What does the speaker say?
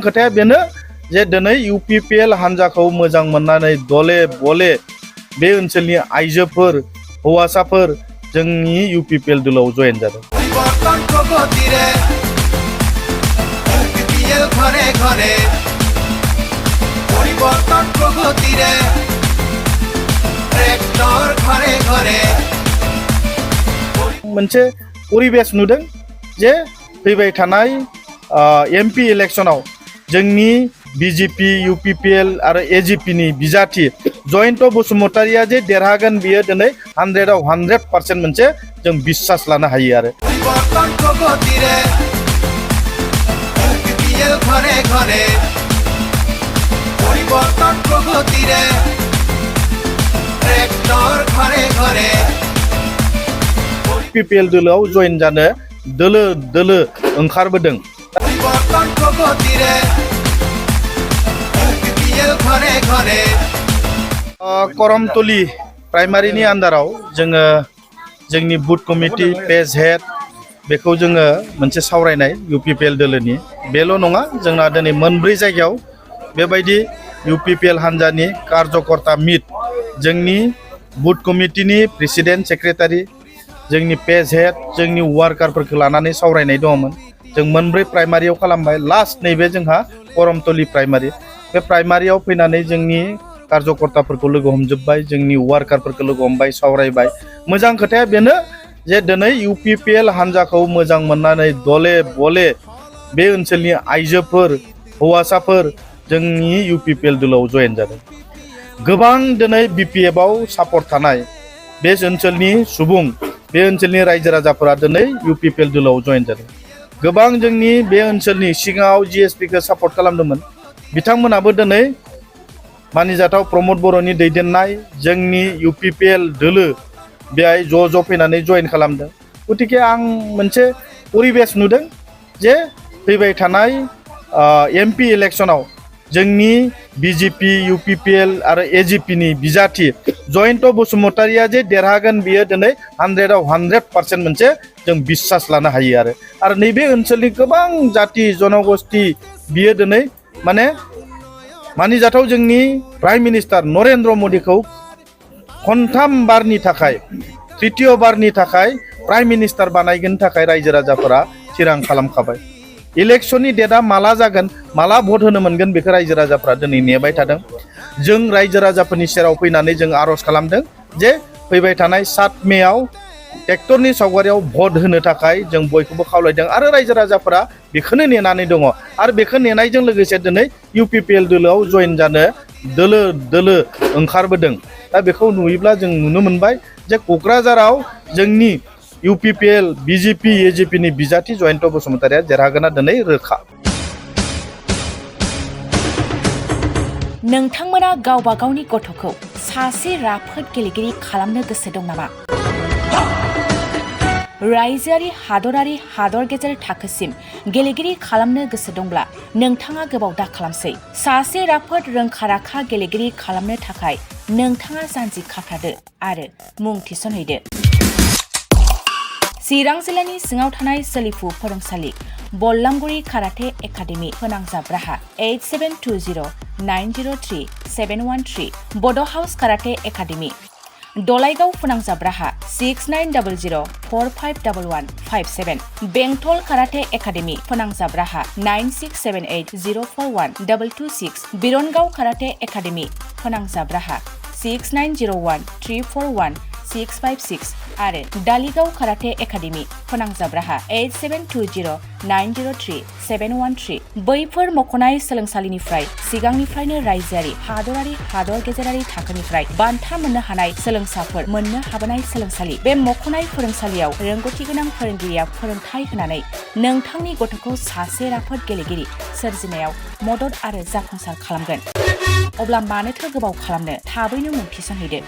खोथाया बेनो जे दिनै UPPL हान्जाखौ मोजां मोननानै दले बले बे ओनसोलनि आइजोफोर हौवासाफोर जोंनि UPPL दलाव जयेन जादों। मोनसे परिबेस नुदों जे फैबाय थानाय MP इलेक्शनाव जोंनि BJP UPPL आरो AGP नि बिजाथि जयन्त बसुमतारिया जे देरहागोन बियो दिनै 100 आव 100% मोनसे जों बिश्वास लानो हायो आरो UPPL दलाव जयेन जानो दोलो दोलो ओंखारबोदों। करमतली प्राइमारिनि आन्दाराव जोङो जोंनि बुथ कमिटि पेज हेड बेखौ जोङो मोनसे सावरायनाय UPPL दोलोनि बेल' नङा जोंना दिनै मोनब्रै जायगायाव बेबायदि UPPL हान्जानि कार्यकर्ता मिट जोंनि बुथ कमिटिनि प्रेसिडेन्ट सेक्रेटारि जोंनि पेज हेड जोंनि वार्कारफोरखौ लानानै सावरायनाय दङमोन। जों मोनब्रै प्राइमारियाव खालामबाय लास्ट नैबे जोंहा करमतली प्राइमारि बे प्राइमारियाव फैनानै जोंनि कार्यकर्ताफोरखौ लोगो हमजोब्बाय जोंनि वार्कारफोरखौ लोगो हमबाय सावरायबाय। मोजां खोथाया बेनो जे दिनै UPPL हान्जाखौ मोजां मोननानै दले बले बे ओनसोलनि आइजोफोर हौवासाफोर जोंनि UPPL दलाव जयेन जादों। गोबां दिनै BPF आव सापर्ट थानाय बे ओनसोलनि सुबुं बे ओनसोलनि रायजो राजाफोरा दिनै UPPL दलाव जयेन जादों। गोबां जोंनि बे ओनसोलनि सिगाङाव GSP खौ सापर्ट खालामदोंमोन बिथांमोनाबो दिनै मानिजाथाव प्रमद बर'नि दैदेननाय जोंनि UPPL दोलो बेहाय ज' फैनानै जयेन खालामदों। गतिके आं मोनसे परिबेस नुदों जे फैबाय थानाय MP इलेक्शनाव जोंनि BJP UPPL आरो AGP नि बिजाथि जयन्त बसुमतारिया जे देरहागोन बियो दिनै 100 आव 100% मोनसे जों बिश्वास लानो हायो आरो नैबे ओनसोलनि गोबां जाति जनगोष्ठी बियो दिनै मानिजाथाव जोंनि प्राइम मिनिस्टार नरेन्द्र मदिखौ खनथाम बारनि थाखाय तृतीय बारनि थाखाय प्राइम मिनिस्टार बानायगोन थाखाय रायजो राजाफोरा थिरां खालामखाबाय। इलेक्शननि डेटआ माला जागोन माला भट होनो मोनगोन बेखौ रायजो राजाफोरा दिनै नेबाय थादों। जों रायजो राजाफोरनि सेराव फैनानै जों आर'ज खालामदों जे फैबाय थानाय 7 मेआव ट्रेक्टरनि सावगारियाव भट होनो थाखाय जों बयखौबो खावलायदों आरो रायजो राजाफोरा बेखौनो नेनानै दङ आरो बेखौ नेनायजों लोगोसे दिनै UPPL दोलोआव जयेन जानो दोलो दोलो ओंखारबोदों। दा बेखौ नुयोब्ला जों नुनो मोनबाय जे क'क्राझाराव जोंनि UPPL BJP AGP नि बिजाथि जयन्त बसुमतारिया देरहागोना दिनै रोखा। नोंथांमोना गावबा गावनि गथ'खौ सासे राफोद गेलेगिरि खालामनो गोसो दं नामा? रायजोआरि हादरारि हादर गेजेर थाखोसिम गेलेगिरि खालामनो गोसो दंब्ला नोंथाङा गोबाव दा खालामसै। सासे राफोद रोंखा राखा गेलेगिरि खालामनो थाखाय नोंथाङा जानजि खाफ्रादो आरो मुं थिसनहैदो। चिरां जिल्लानि सिङाव थानाय सोलिफु फोरोंसालि बल्लामगुरि काराटे एकाडेमि फोनांजाब राहा 8720903713 बड' हाउस काराटे एकाडेमि दलाइगाव फोनांजाब राहा 6900451157 बेंटल काराटे एकाडेमि फोनांजाब राहा 9678041226 बिरनगाव काराटे एकाडेमि फोनांजाब राहा 6901341656 आरो दालिगाव काराटे एकाडेमि फोनांजाब राहा 8720903713 बैफोर मख'नाय सोलोंसालिनिफ्राय सिगांनिफ्रायनो रायजोआरि हादरारि हादर गेजेरारि थाखोनिफ्राय बान्था मोननो हानाय सोलोंसाफोर मोननो हाबोनाय सोलोंसालि। बे मख'नाय फोरोंसालियाव रोंगौथि गोनां फोरोंगिरिया फोरोंथाय होनानै नोंथांनि गथ'खौ सासे राफोद गेलेगिरि सोरजिनायाव मदद आरो जाफुंसार खालामगोन। अब्ला मानोथो गोबाव खालामनो थाबैनो मुं थिसनहैदो।